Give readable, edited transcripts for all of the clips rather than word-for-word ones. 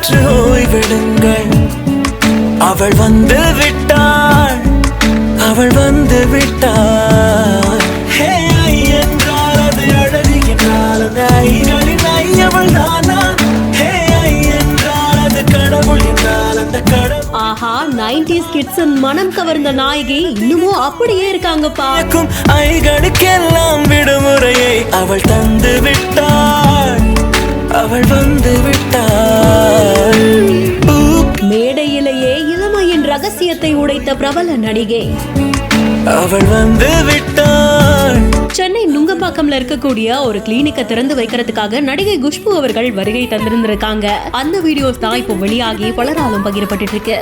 சற்று ஓய்விடுங்கள். அவள் வந்து விட்டாள், அவள் வந்து விட்டாள். ஹே ஐ என்றால் அது அழகு என்றால் அந்த ஐகளின் ஐ அவள் தானா? ஹே ஐ என்றால் அது கடவுள் என்றால் அந்த கடவுள். ஆஹா, 90s கிட்ஸ் மனம் கவர்ந்த நாயகி இன்னமும் அப்படியே இருக்காங்கப்பா. ஐகளுக்கெல்லாம் விடுமுறையை அவள் தந்து விட்டாள், அவள் வந்து விட்டாள். மேடையிலேயே இளமையின் ரகசியத்தை உடைத்த பிரபல நடிகை அவள் வந்து விட்டாள். சென்னை நுங்கம்பாக்கம்ல இருக்கக்கூடிய ஒரு கிளினிக்கை திறந்து வைக்கிறதுக்காக நடிகை குஷ்பு அவர்கள் வருகை தந்திருந்திருக்காங்க. அந்த வீடியோஸ் தான் இப்போ வெளியாகி பலராலும் பகிரப்பட்டு இருக்கு.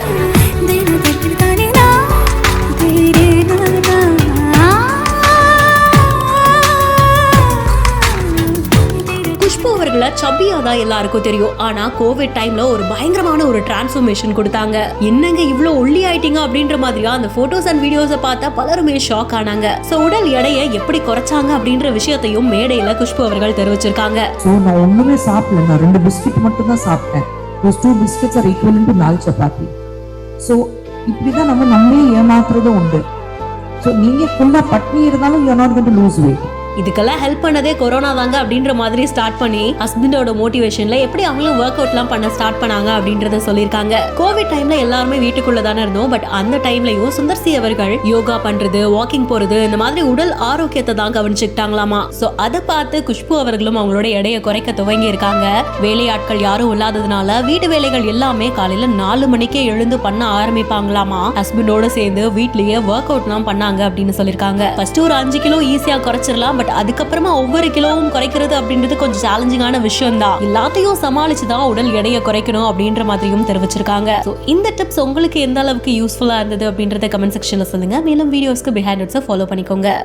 குஷ்பு அவர்களை சப்பியா தான் எல்லாருக்கும் தெரியும். ஆனா கோவிட் டைம்ல ஒரு பயங்கரமான ஒரு டிரான்ஸ்ஃபர்மேஷன் கொடுத்தாங்க. என்னங்க இவ்ளோ ஒல்லி ஆயிட்டீங்க அப்படின்ற மாதிரியா அந்த போட்டோஸ் அண்ட் வீடியோஸை பார்த்தா பலருமே ஷாக் ஆனாங்க. சோ உடல் எடையை எப்படி குறைச்சாங்க அப்படின்ற விஷயத்தையும் மேடையில குஷ்பு அவர்கள் தெரிவிச்சிருக்காங்க. சோ நான் ஒண்ணுமே சாப்பிடல, நான் 2 பிஸ்கட் மட்டும் தான் சாப்பிட்டேன். those 2 biscuits are equivalent to 4 chapati. So இப்படிதான் நம்மளே ஏமாத்துறது உண்டு. சோ நீங்க ஃபுல்லா பட்னி இருந்தாலும் you are not going to lose weight. இதுக்கெல்லாம் ஹெல்ப் பண்ணதே கொரோனா தாங்க அப்படின்ற மாதிரி ஸ்டார்ட் பண்ணி ஹஸ்பண்டோட மோட்டிவேஷன்ல எப்படி அவங்களும் ஒர்க் அவுட்லாம் பண்ண ஸ்டார்ட் பண்ணாங்க அப்படின்றத சொல்லியிருக்காங்க. கோவிட் டைம்ல எல்லாருமே வீட்டுக்குள்ள தானே இருந்தோம். பட் அந்த டைம்லயும் சுந்தர்சி அவர்கள் யோகா பண்றது, வாக்கிங் போறது, இந்த மாதிரி உடல் ஆரோக்கியத்தை தான் கவனிச்சுக்கிட்டாங்களாமா. சோ அதை பார்த்து குஷ்பு அவர்களும் அவங்களோட எடையை குறைக்க துவங்கி இருக்காங்க. வேலையாட்கள் யாரும் இல்லாததுனால வீட்டு வேலைகள் எல்லாமே காலையில 4 மணிக்கே எழுந்து பண்ண ஆரம்பிப்பாங்களாமா. ஹஸ்பண்டோட சேர்ந்து வீட்லயே ஒர்க் அவுட்லாம் பண்ணாங்க அப்படின்னு சொல்லியிருக்காங்க. ஃபர்ஸ்ட் ஒரு 5 கிலோ ஈஸியா குறைச்சிடலாம். அதுக்கப்புறமா ஒவ்வொரு கிலோவும் குறைக்கிறது அப்படின்றது கொஞ்சம் சேலஞ்சிங்கான விஷயம் தான். எல்லாத்தையும் சமாளிச்சுதான் உடல் எடையை குறைக்கணும் அப்படின்ற மாதிரியும் தெரிவிச்சிருக்காங்க. இந்த டிப்ஸ் உங்களுக்கு எந்த அளவுக்கு யூஸ்ஃபுல்லா இருந்தது அப்படின்றத கமெண்ட் செக்ஷன்ல சொல்லுங்க. மேலும் வீடியோஸ்க்கு பிஹைண்ட் ஃபாலோ பண்ணிக்கோங்க.